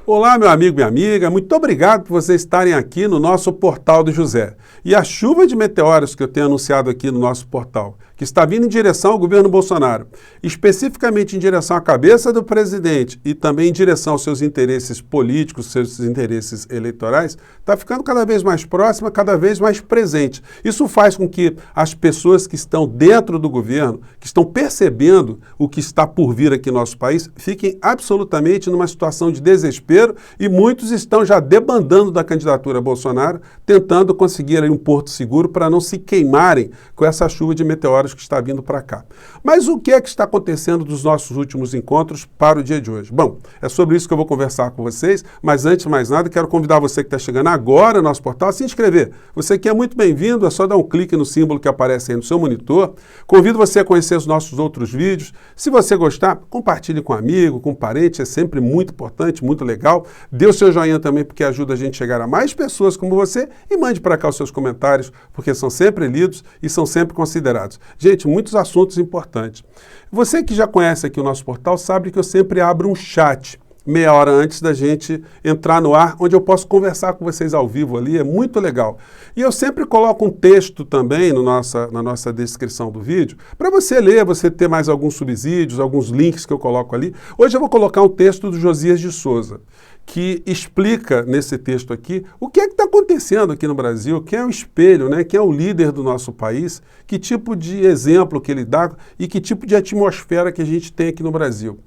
Olá, meu amigo, minha amiga, muito obrigado por vocês estarem aqui no nosso Portal do José. E a chuva de meteoros que eu tenho anunciado aqui no nosso portal, que está vindo em direção ao governo Bolsonaro, especificamente em direção à cabeça do presidente e também em direção aos seus interesses políticos, seus interesses eleitorais, está ficando cada vez mais próxima, cada vez mais presente. Isso faz com que as pessoas que estão dentro do governo, que estão percebendo o que está por vir aqui no nosso país, fiquem absolutamente numa situação de desespero e muitos estão já debandando da candidatura Bolsonaro, tentando conseguir aí um porto seguro para não se queimarem com essa chuva de meteoros que está vindo para cá. Mas o que é que está acontecendo dos nossos últimos encontros para o dia de hoje? Bom, é sobre isso que eu vou conversar com vocês, mas antes de mais nada, quero convidar você que está chegando agora no nosso portal a se inscrever. Você que é muito bem-vindo, é só dar um clique no símbolo que aparece aí no seu monitor. Convido você a conhecer os nossos outros vídeos. Se você gostar, compartilhe com um amigo, com um parente, é sempre muito importante, muito legal. Dê o seu joinha também, porque ajuda a gente a chegar a mais pessoas como você e mande para cá os seus comentários, porque são sempre lidos e são sempre considerados. Gente, muitos assuntos importantes. Você que já conhece aqui o nosso portal sabe que eu sempre abro um chat meia hora antes da gente entrar no ar, onde eu posso conversar com vocês ao vivo ali, é muito legal. E eu sempre coloco um texto também na nossa descrição do vídeo, para você ler, você ter mais alguns subsídios, alguns links que eu coloco ali. Hoje eu vou colocar um texto do Josias de Souza, que explica nesse texto aqui o que é que está acontecendo aqui no Brasil, quem é o espelho, né? Quem é o líder do nosso país, que tipo de exemplo que ele dá e que tipo de atmosfera que a gente tem aqui no Brasil.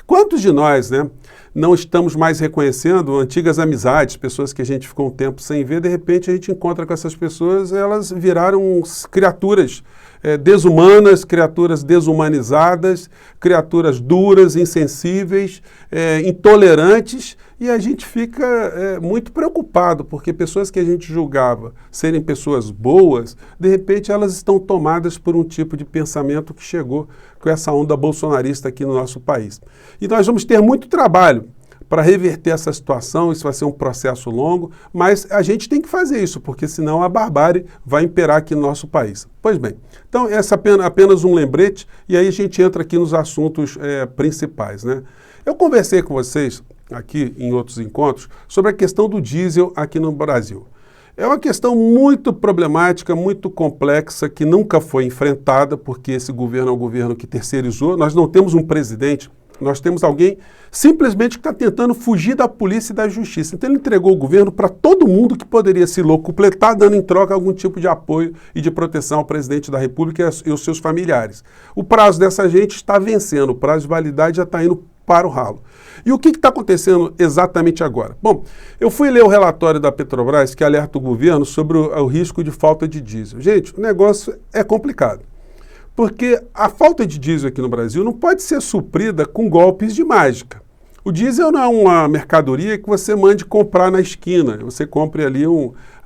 Quantos de nós, né, não estamos mais reconhecendo antigas amizades, pessoas que a gente ficou um tempo sem ver, de repente a gente encontra com essas pessoas, elas viraram criaturas desumanas, criaturas desumanizadas, criaturas duras, insensíveis, intolerantes, e a gente fica muito preocupado, porque pessoas que a gente julgava serem pessoas boas, de repente elas estão tomadas por um tipo de pensamento que chegou com essa onda bolsonarista aqui no nosso país. E nós vamos ter muito trabalho para reverter essa situação, isso vai ser um processo longo, mas a gente tem que fazer isso, porque senão a barbárie vai imperar aqui no nosso país. Pois bem, então essa é apenas um lembrete, e aí a gente entra aqui nos assuntos principais, né? Eu conversei com vocês aqui em outros encontros sobre a questão do diesel aqui no Brasil. É uma questão muito problemática, muito complexa, que nunca foi enfrentada, porque esse governo é um governo que terceirizou. Nós não temos um presidente, nós temos alguém simplesmente que está tentando fugir da polícia e da justiça. Então ele entregou o governo para todo mundo que poderia se locupletar, dando em troca algum tipo de apoio e de proteção ao presidente da República e aos seus familiares. O prazo dessa gente está vencendo, o prazo de validade já está indo para o ralo. E o que está acontecendo exatamente agora? Bom, eu fui ler o relatório da Petrobras que alerta o governo sobre o risco de falta de diesel. Gente, o negócio é complicado, porque a falta de diesel aqui no Brasil não pode ser suprida com golpes de mágica. O diesel não é uma mercadoria que você mande comprar na esquina, você compre ali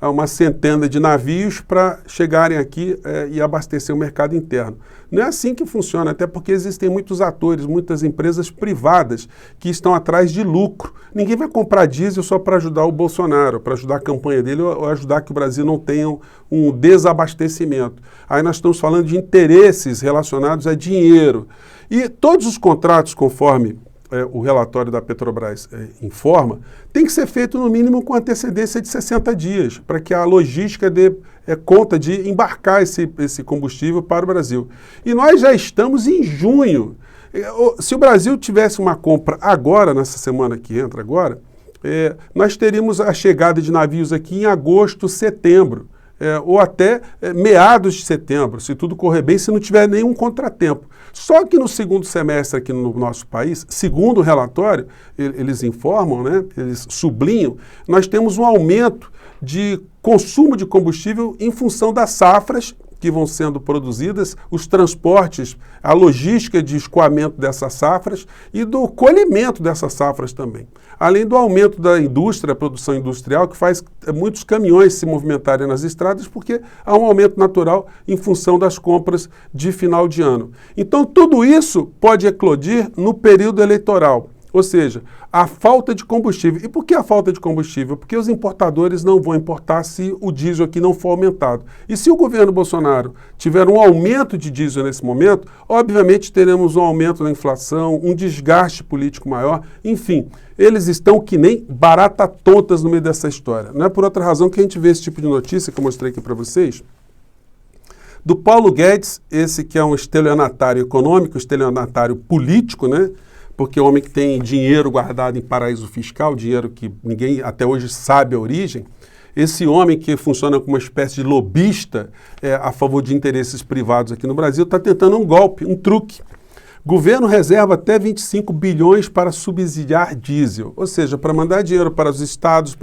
uma centena de navios para chegarem aqui e abastecer o mercado interno. Não é assim que funciona, até porque existem muitos atores, muitas empresas privadas que estão atrás de lucro. Ninguém vai comprar diesel só para ajudar o Bolsonaro, para ajudar a campanha dele ou ajudar que o Brasil não tenha um desabastecimento. Aí nós estamos falando de interesses relacionados a dinheiro. E todos os contratos, conforme o relatório da Petrobras informa, tem que ser feito no mínimo com antecedência de 60 dias, para que a logística dê conta de embarcar esse combustível para o Brasil. E nós já estamos em junho. Se o Brasil tivesse uma compra agora, nessa semana que entra agora, nós teríamos a chegada de navios aqui em agosto, setembro. Ou até meados de setembro, se tudo correr bem, se não tiver nenhum contratempo. Só que no segundo semestre aqui no nosso país, segundo o relatório, eles informam, né, eles sublinham, nós temos um aumento de consumo de combustível em função das safras que vão sendo produzidas, os transportes, a logística de escoamento dessas safras e do colhimento dessas safras também. Além do aumento da indústria, a produção industrial, que faz muitos caminhões se movimentarem nas estradas, porque há um aumento natural em função das compras de final de ano. Então, tudo isso pode eclodir no período eleitoral. Ou seja, a falta de combustível. E por que a falta de combustível? Porque os importadores não vão importar se o diesel aqui não for aumentado. E se o governo Bolsonaro tiver um aumento de diesel nesse momento, obviamente teremos um aumento da inflação, um desgaste político maior, enfim. Eles estão que nem barata tontas no meio dessa história. Não é por outra razão que a gente vê esse tipo de notícia que eu mostrei aqui para vocês, do Paulo Guedes, esse que é um estelionatário econômico, estelionatário político, né? Porque o homem que tem dinheiro guardado em paraíso fiscal, dinheiro que ninguém até hoje sabe a origem, esse homem que funciona como uma espécie de lobista a favor de interesses privados aqui no Brasil, está tentando um golpe, um truque. Governo reserva até 25 bilhões para subsidiar diesel, ou seja, para mandar dinheiro para os estados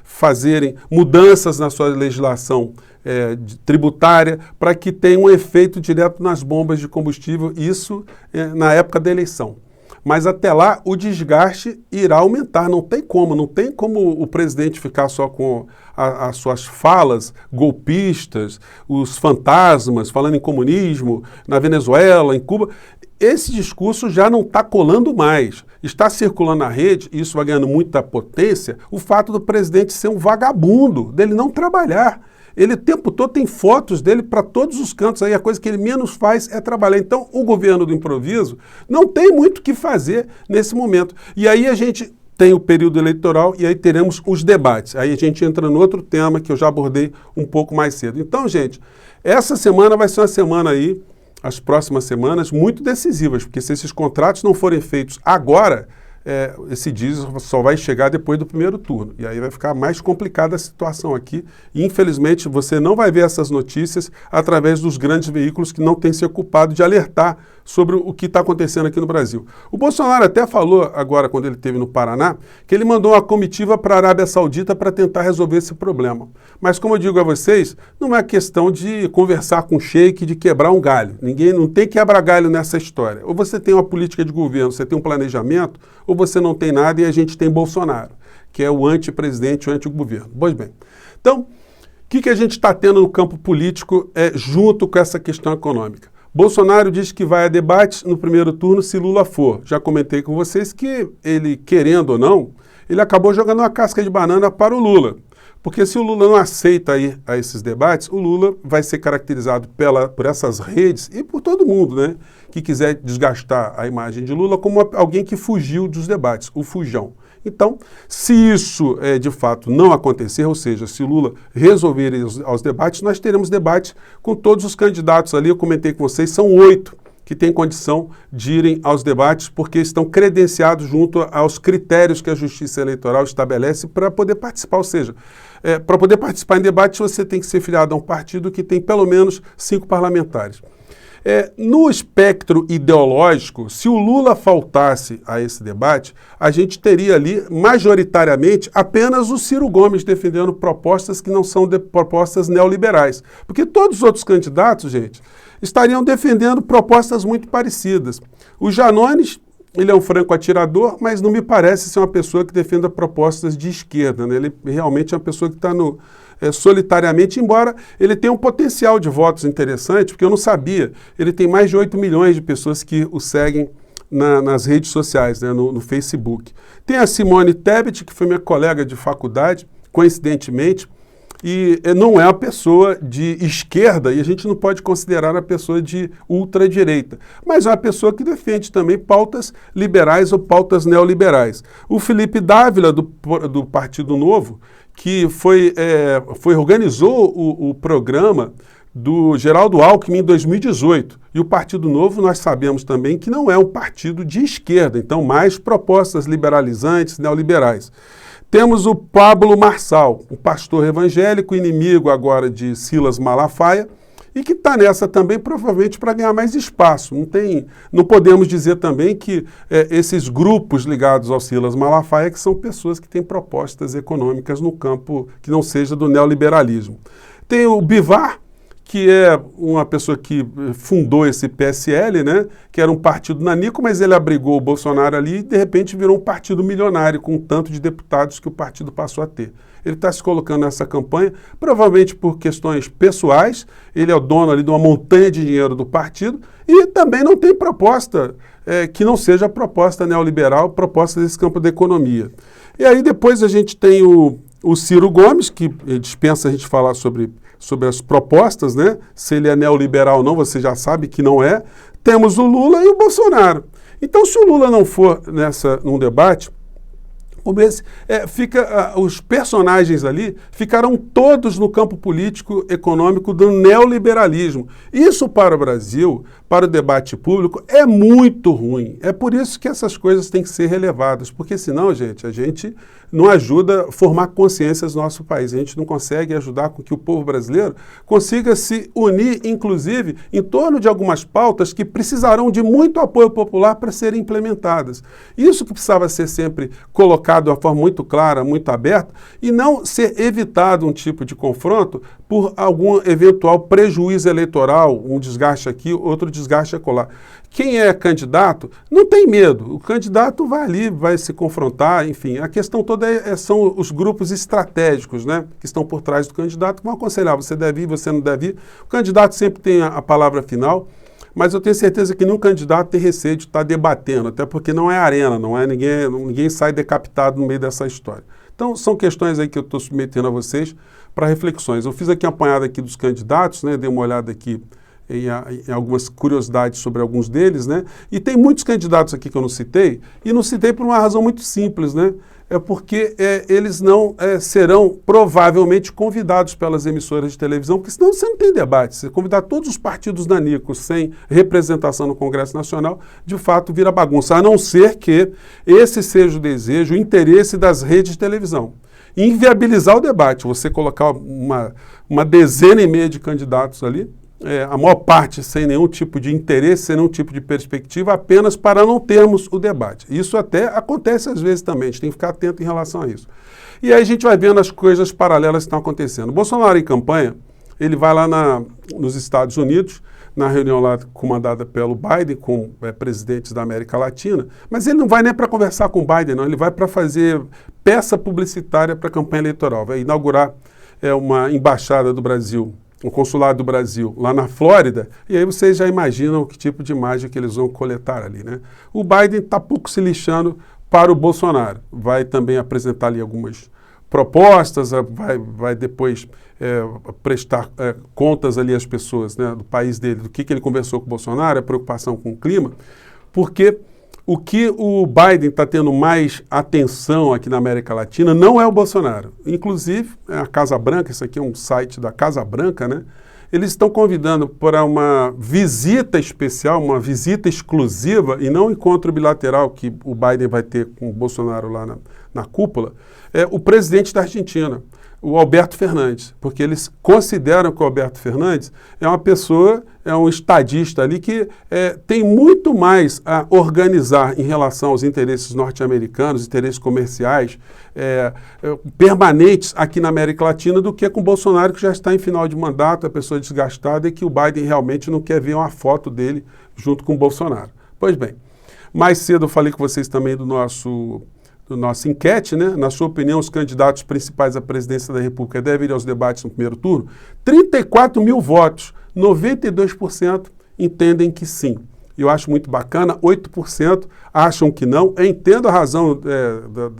fazerem mudanças na sua legislação tributária para que tenha um efeito direto nas bombas de combustível, isso na época da eleição. Mas até lá o desgaste irá aumentar, não tem como o presidente ficar só com as suas falas golpistas, os fantasmas, falando em comunismo, na Venezuela, em Cuba. Esse discurso já não está colando mais. Está circulando na rede, e isso vai ganhando muita potência, o fato do presidente ser um vagabundo, dele não trabalhar. Ele o tempo todo tem fotos dele para todos os cantos, aí a coisa que ele menos faz é trabalhar. Então, o governo do improviso não tem muito o que fazer nesse momento. E aí a gente tem o período eleitoral e aí teremos os debates. Aí a gente entra no outro tema que eu já abordei um pouco mais cedo. Então, gente, essa semana vai ser uma semana aí, as próximas semanas, muito decisivas, porque se esses contratos não forem feitos agora, esse diesel só vai chegar depois do primeiro turno. E aí vai ficar mais complicada a situação aqui. E, infelizmente, você não vai ver essas notícias através dos grandes veículos que não têm se ocupado de alertar sobre o que está acontecendo aqui no Brasil. O Bolsonaro até falou agora, quando ele esteve no Paraná, que ele mandou uma comitiva para a Arábia Saudita para tentar resolver esse problema. Mas, como eu digo a vocês, não é questão de conversar com o sheik, de quebrar um galho. Ninguém não tem quebrar galho nessa história. Ou você tem uma política de governo, você tem um planejamento, ou você não tem nada e a gente tem Bolsonaro, que é o antipresidente, o antigoverno. Pois bem, então, o que a gente está tendo no campo político junto com essa questão econômica? Bolsonaro diz que vai a debate no primeiro turno se Lula for. Já comentei com vocês que ele, querendo ou não, ele acabou jogando uma casca de banana para o Lula. Porque se o Lula não aceita ir a esses debates, o Lula vai ser caracterizado por essas redes e por todo mundo, né, que quiser desgastar a imagem de Lula como alguém que fugiu dos debates, o fujão. Então, se isso de fato não acontecer, ou seja, se o Lula resolver ir aos debates, nós teremos debate com todos os candidatos ali. Eu comentei com vocês, são 8 que têm condição de irem aos debates porque estão credenciados junto aos critérios que a Justiça Eleitoral estabelece para poder participar. Ou seja, para poder participar em debates, você tem que ser filiado a um partido que tem pelo menos 5 parlamentares. No espectro ideológico, se o Lula faltasse a esse debate, a gente teria ali, majoritariamente, apenas o Ciro Gomes defendendo propostas que não são propostas neoliberais. Porque todos os outros candidatos, gente, estariam defendendo propostas muito parecidas. O Janones, ele é um franco atirador, mas não me parece ser uma pessoa que defenda propostas de esquerda, né? Ele realmente é uma pessoa que está solitariamente, embora ele tenha um potencial de votos interessante, porque eu não sabia, ele tem mais de 8 milhões de pessoas que o seguem nas redes sociais, né, no Facebook. Tem a Simone Tebet, que foi minha colega de faculdade, coincidentemente, e não é uma pessoa de esquerda, e a gente não pode considerar a pessoa de ultradireita, mas é uma pessoa que defende também pautas liberais ou pautas neoliberais. O Felipe Dávila, do Partido Novo, que organizou o programa do Geraldo Alckmin em 2018. E o Partido Novo, nós sabemos também que não é um partido de esquerda, então mais propostas liberalizantes, neoliberais. Temos o Pablo Marçal, um pastor evangélico, inimigo agora de Silas Malafaia, e que está nessa também provavelmente para ganhar mais espaço. Não podemos dizer também que esses grupos ligados ao Silas Malafaia que são pessoas que têm propostas econômicas no campo que não seja do neoliberalismo. Tem o Bivar, que é uma pessoa que fundou esse PSL, né, que era um partido nanico, mas ele abrigou o Bolsonaro ali e, de repente, virou um partido milionário, com um tanto de deputados que o partido passou a ter. Ele está se colocando nessa campanha, provavelmente por questões pessoais, ele é o dono ali de uma montanha de dinheiro do partido e também não tem proposta que não seja a proposta neoliberal, proposta desse campo da economia. E aí depois a gente tem o Ciro Gomes, que dispensa a gente falar sobre as propostas, né? Se ele é neoliberal ou não, você já sabe que não é. Temos o Lula e o Bolsonaro. Então, se o Lula não for num debate, como esse, os personagens ali ficarão todos no campo político, econômico do neoliberalismo. Isso para o Brasil, para o debate público, é muito ruim. É por isso que essas coisas têm que ser relevadas, porque senão, gente, a gente não ajuda a formar consciências no nosso país. A gente não consegue ajudar com que o povo brasileiro consiga se unir, inclusive, em torno de algumas pautas que precisarão de muito apoio popular para serem implementadas. Isso que precisava ser sempre colocado de uma forma muito clara, muito aberta, e não ser evitado um tipo de confronto por algum eventual prejuízo eleitoral, um desgaste aqui, outro desgaste acolá. Quem é candidato não tem medo, o candidato vai ali, vai se confrontar, enfim. A questão toda são os grupos estratégicos, né, que estão por trás do candidato, que vão aconselhar, você deve ir, você não deve ir. O candidato sempre tem a palavra final, mas eu tenho certeza que nenhum candidato tem receio de estar debatendo, até porque não é arena, não é ninguém sai decapitado no meio dessa história. Então, são questões aí que eu estou submetendo a vocês para reflexões. Eu fiz aqui uma apanhada aqui dos candidatos, né, dei uma olhada aqui em algumas curiosidades sobre alguns deles, né? E tem muitos candidatos aqui que eu não citei, e não citei por uma razão muito simples, né? É porque eles não serão provavelmente convidados pelas emissoras de televisão, porque senão você não tem debate. Se convidar todos os partidos danicos sem representação no Congresso Nacional, de fato vira bagunça, a não ser que esse seja o desejo, o interesse das redes de televisão. Inviabilizar o debate, você colocar uma dezena e meia de candidatos ali, a maior parte sem nenhum tipo de interesse, sem nenhum tipo de perspectiva, apenas para não termos o debate. Isso até acontece às vezes também, a gente tem que ficar atento em relação a isso. E aí a gente vai vendo as coisas paralelas que estão acontecendo. O Bolsonaro em campanha, ele vai lá nos Estados Unidos, na reunião lá comandada pelo Biden, com presidentes da América Latina, mas ele não vai nem para conversar com o Biden, não, ele vai para fazer peça publicitária para a campanha eleitoral, vai inaugurar uma embaixada do Brasil, o consulado do Brasil, lá na Flórida, e aí vocês já imaginam que tipo de imagem que eles vão coletar ali, né? O Biden está pouco se lixando para o Bolsonaro, vai também apresentar ali algumas propostas, vai depois prestar contas ali às pessoas, né, do país dele, do que ele conversou com o Bolsonaro, a preocupação com o clima, porque o que o Biden está tendo mais atenção aqui na América Latina não é o Bolsonaro. Inclusive, a Casa Branca, isso aqui é um site da Casa Branca, né? Eles estão convidando para uma visita especial, uma visita exclusiva, e não um encontro bilateral que o Biden vai ter com o Bolsonaro lá na cúpula, o presidente da Argentina, o Alberto Fernandes, porque eles consideram que o Alberto Fernandes é uma pessoa, é um estadista ali que tem muito mais a organizar em relação aos interesses norte-americanos, interesses comerciais permanentes aqui na América Latina do que com o Bolsonaro, que já está em final de mandato, é pessoa desgastada e que o Biden realmente não quer ver uma foto dele junto com o Bolsonaro. Pois bem, mais cedo eu falei com vocês também do nossa enquete, né? Na sua opinião, os candidatos principais à presidência da República devem ir aos debates no primeiro turno? 34 mil votos, 92% entendem que sim. Eu acho muito bacana, 8% acham que não. Eu entendo a razão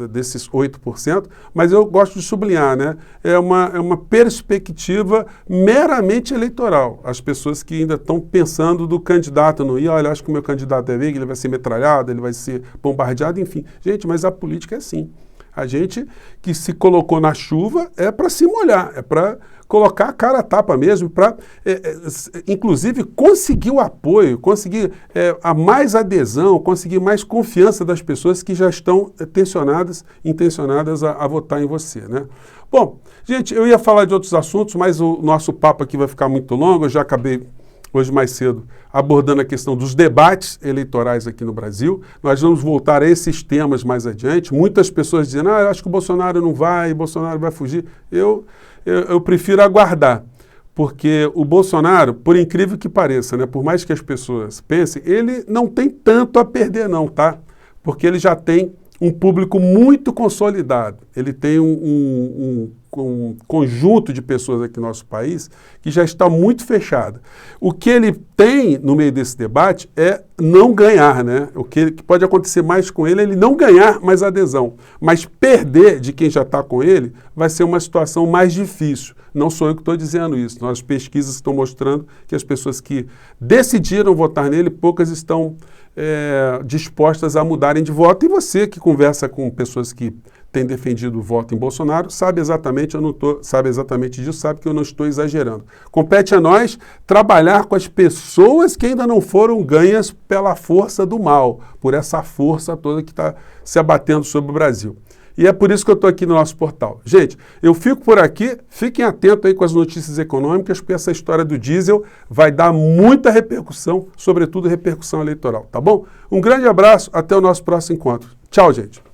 desses 8%, mas eu gosto de sublinhar, né? É uma perspectiva meramente eleitoral. As pessoas que ainda estão pensando do candidato não ir, olha, acho que o meu candidato deve ir, ele vai ser metralhado, ele vai ser bombardeado, enfim. Gente, mas a política é assim. A gente que se colocou na chuva é para se molhar, é para colocar a cara a tapa mesmo, para, inclusive, conseguir o apoio, conseguir a mais adesão, conseguir mais confiança das pessoas que já estão intencionadas a votar em você, né? Bom, gente, eu ia falar de outros assuntos, mas o nosso papo aqui vai ficar muito longo, eu já acabei hoje mais cedo abordando a questão dos debates eleitorais aqui no Brasil. Nós vamos voltar a esses temas mais adiante. Muitas pessoas dizendo, eu acho que o Bolsonaro não vai, o Bolsonaro vai fugir. Eu prefiro aguardar, porque o Bolsonaro, por incrível que pareça, né, por mais que as pessoas pensem, ele não tem tanto a perder não, tá? Porque ele já tem um público muito consolidado. Ele tem um conjunto de pessoas aqui no nosso país que já está muito fechado. O que ele tem no meio desse debate é não ganhar, né? O que pode acontecer mais com ele é ele não ganhar mais adesão. Mas perder de quem já está com ele vai ser uma situação mais difícil. Não sou eu que estou dizendo isso. As pesquisas estão mostrando que as pessoas que decidiram votar nele, poucas estão dispostas a mudarem de voto. E você que conversa com pessoas que têm defendido o voto em Bolsonaro, sabe exatamente disso, sabe que eu não estou exagerando. Compete a nós trabalhar com as pessoas que ainda não foram ganhas pela força do mal, por essa força toda que está se abatendo sobre o Brasil. E é por isso que eu estou aqui no nosso portal. Gente, eu fico por aqui, fiquem atentos aí com as notícias econômicas, porque essa história do diesel vai dar muita repercussão, sobretudo repercussão eleitoral, tá bom? Um grande abraço, até o nosso próximo encontro. Tchau, gente.